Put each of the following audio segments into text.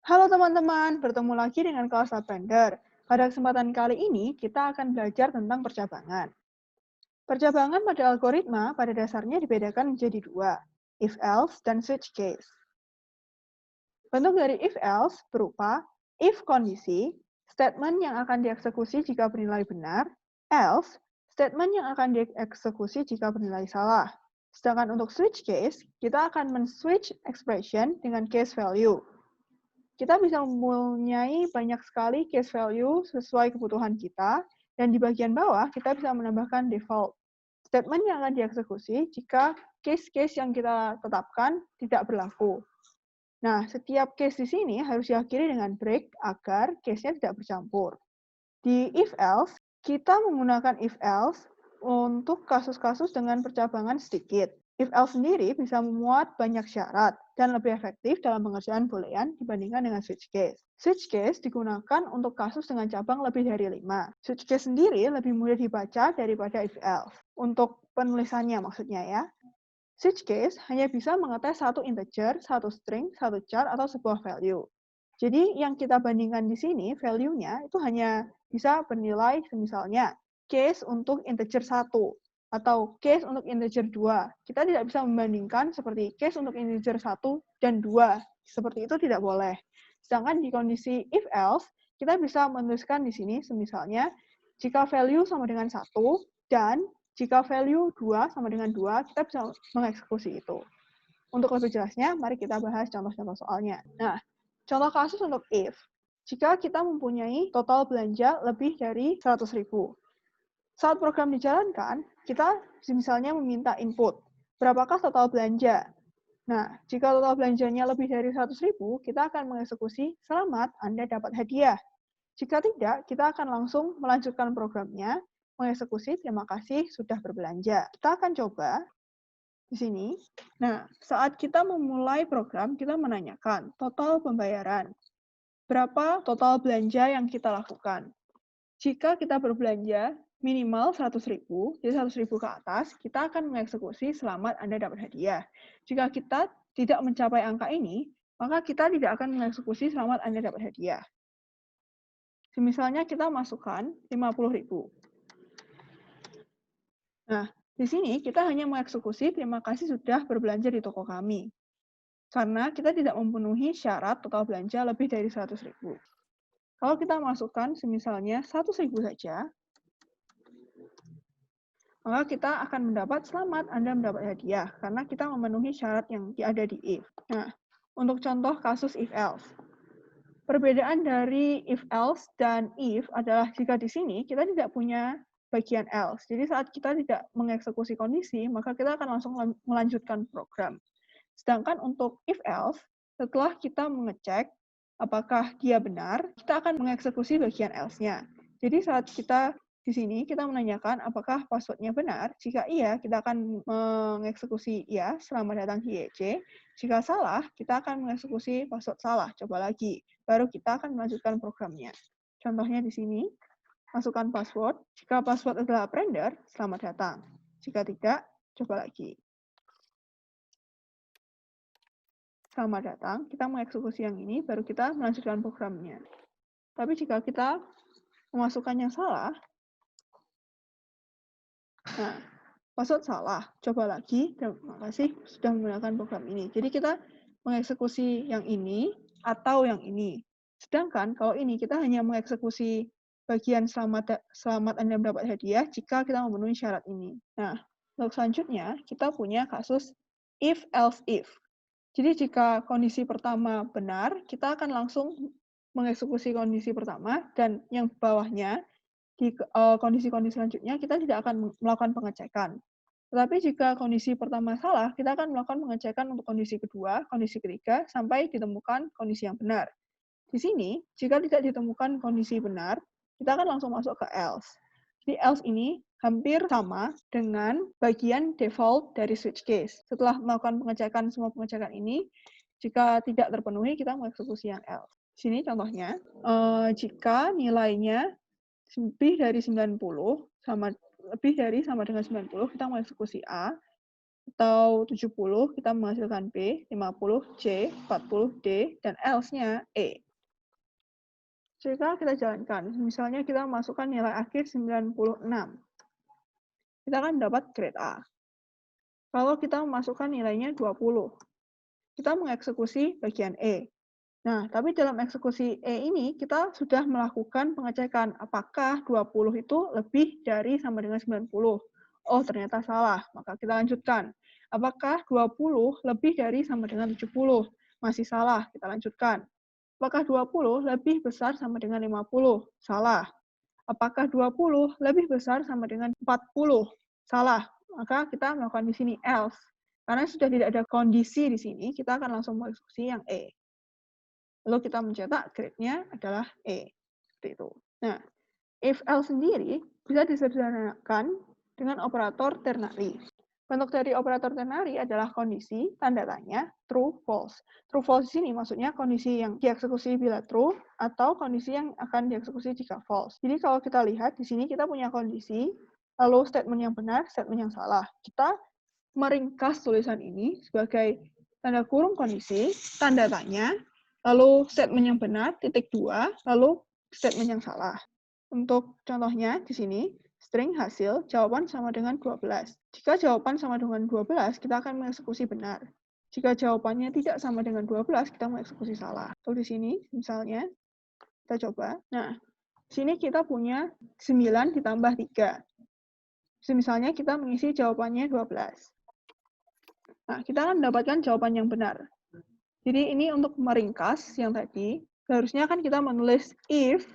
Halo teman-teman, bertemu lagi dengan kelas Lavender. Pada kesempatan kali ini, kita akan belajar tentang percabangan. Percabangan pada algoritma pada dasarnya dibedakan menjadi dua, if-else dan switch case. Bentuk dari if-else berupa if kondisi, statement yang akan dieksekusi jika bernilai benar, else, statement yang akan dieksekusi jika bernilai salah. Sedangkan untuk switch case, kita akan men-switch expression dengan case value. Kita bisa mempunyai banyak sekali case value sesuai kebutuhan kita, dan di bagian bawah kita bisa menambahkan default. Statement yang akan dieksekusi jika case-case yang kita tetapkan tidak berlaku. Nah, setiap case di sini harus diakhiri dengan break agar case-nya tidak bercampur. Di if-else, kita menggunakan if-else untuk kasus-kasus dengan percabangan sedikit. If-else sendiri bisa memuat banyak syarat dan lebih efektif dalam pengerjaan boolean dibandingkan dengan switch case. Switch case digunakan untuk kasus dengan cabang lebih dari 5. Switch case sendiri lebih mudah dibaca daripada if-else. Untuk penulisannya maksudnya ya. Switch case hanya bisa mengetes satu integer, satu string, satu char, atau sebuah value. Jadi yang kita bandingkan di sini, value-nya itu hanya bisa bernilai misalnya case untuk integer 1 atau case untuk integer 2. Kita tidak bisa membandingkan seperti case untuk integer 1 dan 2. Seperti itu tidak boleh. Sedangkan di kondisi if-else, kita bisa menuliskan di sini misalnya jika value sama dengan 1 dan jika value 2 sama dengan 2, kita bisa mengeksekusi itu. Untuk lebih jelasnya, mari kita bahas contoh-contoh soalnya. Nah, contoh kasus untuk if. Jika kita mempunyai total belanja lebih dari 100.000. Saat program dijalankan, kita misalnya meminta input. Berapakah total belanja? Nah, jika total belanjanya lebih dari 100.000, kita akan mengeksekusi selamat Anda dapat hadiah. Jika tidak, kita akan langsung melanjutkan programnya, mengeksekusi terima kasih sudah berbelanja. Kita akan coba di sini. Nah, saat kita memulai program, kita menanyakan total pembayaran. Berapa total belanja yang kita lakukan? Jika kita berbelanja minimal 100.000, jadi 100.000 ke atas, kita akan mengeksekusi selamat Anda dapat hadiah. Jika kita tidak mencapai angka ini, maka kita tidak akan mengeksekusi selamat Anda dapat hadiah. Misalnya kita masukkan 50.000. Nah, di sini kita hanya mengeksekusi terima kasih sudah berbelanja di toko kami. Karena kita tidak memenuhi syarat total belanja lebih dari 100.000. Kalau kita masukkan misalnya 100.000 saja, maka kita akan mendapat selamat Anda mendapat hadiah, karena kita memenuhi syarat yang ada di if. Nah, untuk contoh kasus if-else. Perbedaan dari if-else dan if adalah jika di sini kita tidak punya bagian else. Jadi saat kita tidak mengeksekusi kondisi, maka kita akan langsung melanjutkan program. Sedangkan untuk if-else, setelah kita mengecek apakah dia benar, kita akan mengeksekusi bagian else-nya. Jadi saat kita di sini, kita menanyakan apakah password-nya benar. Jika iya, kita akan mengeksekusi iya, selamat datang di YC. Jika salah, kita akan mengeksekusi password salah, coba lagi. Baru kita akan melanjutkan programnya. Contohnya di sini, masukkan password. Jika password adalah appender, selamat datang. Jika tidak, coba lagi. Selamat datang, kita mengeksekusi yang ini, baru kita melanjutkan programnya. Tapi jika kita memasukkan yang salah, nah, password salah, coba lagi, terima kasih sudah menggunakan program ini. Jadi kita mengeksekusi yang ini atau yang ini. Sedangkan kalau ini kita hanya mengeksekusi bagian selamat Anda mendapat hadiah jika kita memenuhi syarat ini. Nah, untuk selanjutnya kita punya kasus if else if. Jadi jika kondisi pertama benar, kita akan langsung mengeksekusi kondisi pertama, dan yang bawahnya di kondisi-kondisi selanjutnya kita tidak akan melakukan pengecekan. Tetapi jika kondisi pertama salah, kita akan melakukan pengecekan untuk kondisi kedua, kondisi ketiga, sampai ditemukan kondisi yang benar. Di sini, jika tidak ditemukan kondisi benar, kita akan langsung masuk ke else. Jadi else ini hampir sama dengan bagian default dari switch case. Setelah melakukan pengecekan semua pengecekan ini, jika tidak terpenuhi, kita mengeksekusi yang else. Di sini contohnya, jika nilainya lebih dari 90 sama dengan 90, kita mengeksekusi A. atau 70, kita menghasilkan B, 50 C, 40 D, dan else-nya E. Jika kita jalankan, misalnya kita masukkan nilai akhir 96, kita akan dapat grade A. Kalau kita memasukkan nilainya 20, kita mengeksekusi bagian E. Nah, tapi dalam eksekusi E ini, kita sudah melakukan pengecekan apakah 20 itu lebih dari sama dengan 90. Oh, ternyata salah. Maka kita lanjutkan. Apakah 20 lebih dari sama dengan 70? Masih salah. Kita lanjutkan. Apakah 20 lebih besar sama dengan 50? Salah. Apakah 20 lebih besar sama dengan 40? Salah. Maka kita melakukan di sini else. Karena sudah tidak ada kondisi di sini, kita akan langsung mengeksekusi yang E. Lalu kita mencetak grade-nya adalah E. Seperti itu. Nah, if else sendiri bisa disederhanakan dengan operator ternary. Bentuk dari operator ternary adalah kondisi, tanda tanya, true, false. True, false di sini maksudnya kondisi yang dieksekusi bila true atau kondisi yang akan dieksekusi jika false. Jadi kalau kita lihat di sini kita punya kondisi, lalu statement yang benar, statement yang salah. Kita meringkas tulisan ini sebagai tanda kurung kondisi, tanda tanya, lalu statement yang benar, titik 2, lalu statement yang salah. Untuk contohnya di sini, string hasil jawaban sama dengan 12. Jika jawaban sama dengan 12, kita akan mengeksekusi benar. Jika jawabannya tidak sama dengan 12, kita mengeksekusi salah. Lalu di sini, misalnya, kita coba. Nah, di sini kita punya 9 ditambah 3. Misalnya kita mengisi jawabannya 12. Nah, kita akan mendapatkan jawaban yang benar. Jadi ini untuk meringkas yang tadi, seharusnya kan kita menulis if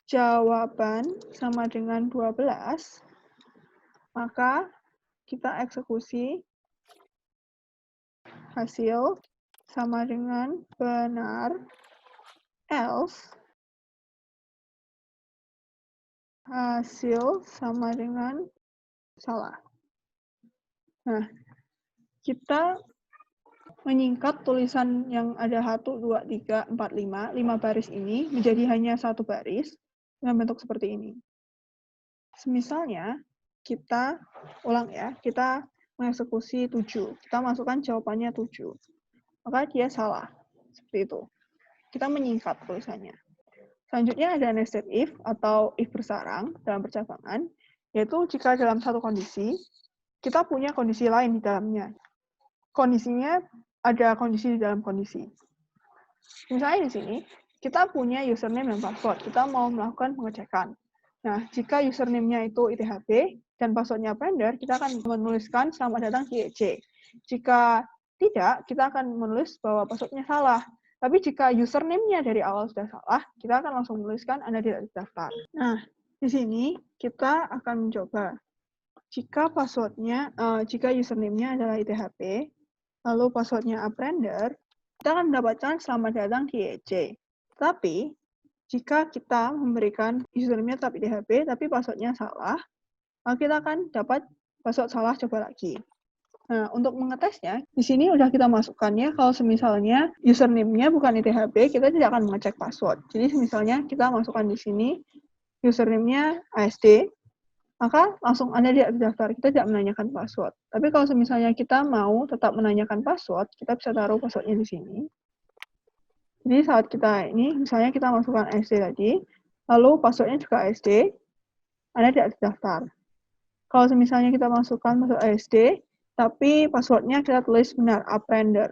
jawaban sama dengan 12, maka kita eksekusi hasil sama dengan benar, else hasil sama dengan salah. Nah, kita menyingkat tulisan yang ada 1, 2, 3, 4, 5 baris ini menjadi hanya satu baris dengan bentuk seperti ini. Misalnya, kita ulang ya, kita mengeksekusi 7. Kita masukkan jawabannya 7. Maka dia salah. Seperti itu. Kita menyingkat tulisannya. Selanjutnya ada nested if atau if bersarang dalam percabangan, yaitu jika dalam satu kondisi, kita punya kondisi lain di dalamnya. Kondisinya ada kondisi di dalam kondisi. Misalnya di sini, kita punya username dan password. Kita mau melakukan pengecekan. Nah, jika username-nya itu ITHB dan password-nya Blender, kita akan menuliskan selamat datang di EC. Jika tidak, kita akan menulis bahwa password-nya salah. Tapi jika username-nya dari awal sudah salah, kita akan langsung menuliskan Anda tidak terdaftar. Nah, di sini kita akan mencoba. Jika password-nya, jika username-nya adalah ITHB, lalu password-nya Blender, kita akan mendapatkan selamat datang di EC. Tapi, jika kita memberikan username-nya tetap ITHB, tapi password-nya salah, maka kita akan dapat password salah coba lagi. Nah, untuk mengetesnya, di sini udah kita masukkan ya, kalau semisalnya username-nya bukan ITHB, kita tidak akan mengecek password. Jadi, misalnya kita masukkan di sini username-nya ASD, maka langsung Anda tidak terdaftar, kita tidak menanyakan password. Tapi kalau misalnya kita mau tetap menanyakan password, kita bisa taruh password-nya di sini. Jadi saat kita ini, misalnya kita masukkan ASD tadi, lalu password-nya juga ASD, Anda tidak terdaftar. Kalau misalnya kita masukkan password ASD, tapi password-nya kita tulis benar, Blender.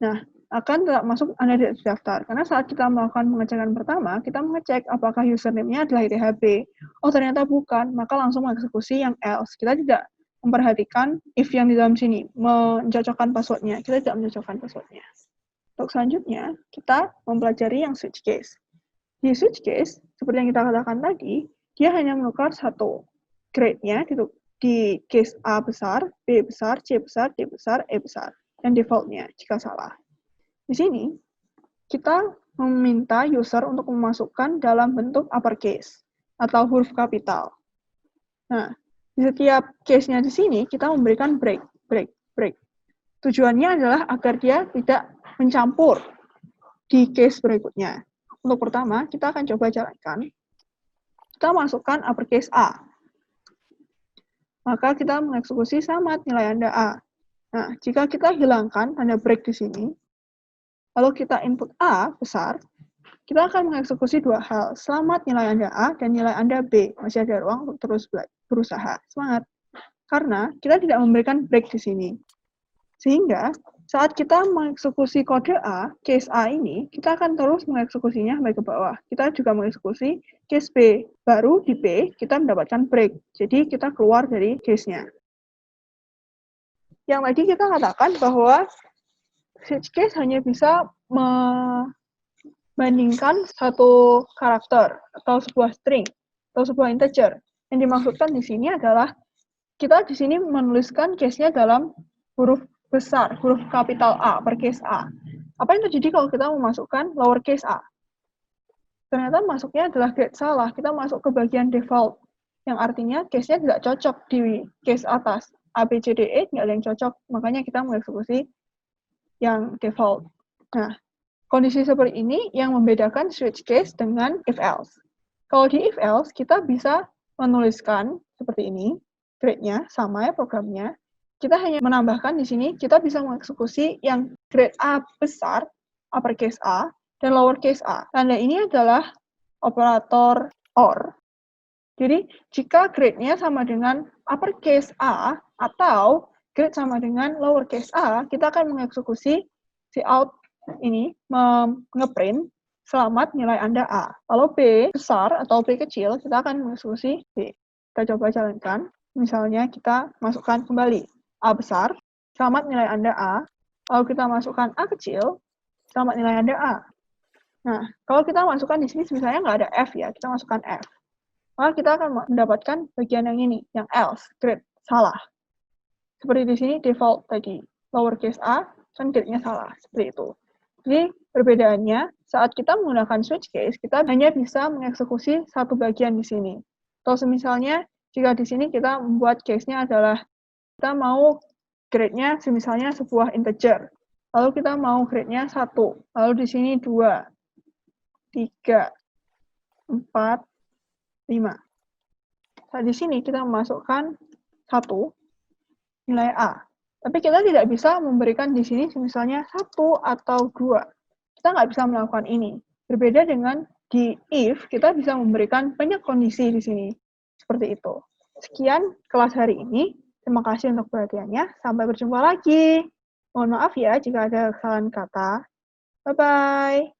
Nah, akan tetap masuk Anda tidak terdaftar. Karena saat kita melakukan pengecekan pertama, kita mengecek apakah username-nya adalah ITHB. Oh, ternyata bukan, maka langsung mengeksekusi yang else. Kita tidak memperhatikan if yang di dalam sini, mencocokkan password-nya. Kita tidak mencocokkan password-nya. Untuk selanjutnya, kita mempelajari yang switch case. Di switch case, seperti yang kita katakan tadi, dia hanya menukar satu. Grade-nya di case A besar, B besar, C besar, D besar, E besar. Dan default-nya jika salah. Di sini, kita meminta user untuk memasukkan dalam bentuk uppercase atau huruf kapital. Nah, di setiap case-nya di sini, kita memberikan break. Tujuannya adalah agar dia tidak mencampur di case berikutnya. Untuk pertama, kita akan coba jalankan. Kita masukkan uppercase A. Maka kita mengeksekusi selamat nilai Anda A. Nah, jika kita hilangkan tanda break di sini, lalu kita input A besar, kita akan mengeksekusi dua hal. Selamat nilai Anda A dan nilai Anda B. Masih ada ruang untuk terus berusaha. Semangat. Karena kita tidak memberikan break di sini. Sehingga saat kita mengeksekusi kode A, case A ini, kita akan terus mengeksekusinya sampai ke bawah. Kita juga mengeksekusi case B. Baru di B, kita mendapatkan break. Jadi kita keluar dari case-nya. Yang tadi kita katakan bahwa switch case hanya bisa membandingkan satu karakter atau sebuah string atau sebuah integer. Yang dimaksudkan di sini adalah kita di sini menuliskan case-nya dalam huruf besar, huruf kapital A, uppercase A. Apa yang terjadi kalau kita memasukkan lowercase a? Ternyata masuknya adalah grade salah, kita masuk ke bagian default, yang artinya case-nya tidak cocok di case atas. A, B, C, D, E nggak ada yang cocok, makanya kita mengeksekusi yang default. Nah, kondisi seperti ini yang membedakan switch case dengan if-else. Kalau di if-else, kita bisa menuliskan seperti ini, grade-nya sama ya programnya. Kita hanya menambahkan di sini, kita bisa mengeksekusi yang grade A besar, uppercase A, dan lowercase a. Tanda ini adalah operator OR. Jadi, jika grade-nya sama dengan uppercase A atau grade sama dengan lowercase a, kita akan mengeksekusi si out ini, ngeprint selamat nilai Anda A. Kalau B besar atau B kecil, kita akan mengeksekusi B. Kita coba jalankan. Misalnya kita masukkan kembali A besar, selamat nilai Anda A. Lalu kita masukkan A kecil, selamat nilai Anda A. Nah, kalau kita masukkan di sini misalnya nggak ada F ya, kita masukkan F. Maka kita akan mendapatkan bagian yang ini, yang else, grade, salah. Seperti di sini default tadi, lowercase a, kan grade-nya salah, seperti itu. Jadi, perbedaannya, saat kita menggunakan switch case, kita hanya bisa mengeksekusi satu bagian di sini. Atau misalnya, jika di sini kita membuat case-nya adalah, kita mau grade-nya misalnya sebuah integer. Lalu kita mau grade-nya 1, lalu di sini 2, 3, 4, 5. Saat di sini kita memasukkan 1, nilai A. Tapi kita tidak bisa memberikan di sini misalnya 1 atau 2. Kita nggak bisa melakukan ini. Berbeda dengan di if, kita bisa memberikan banyak kondisi di sini. Seperti itu. Sekian kelas hari ini. Terima kasih untuk perhatiannya. Sampai berjumpa lagi. Mohon maaf ya jika ada kesalahan kata. Bye-bye.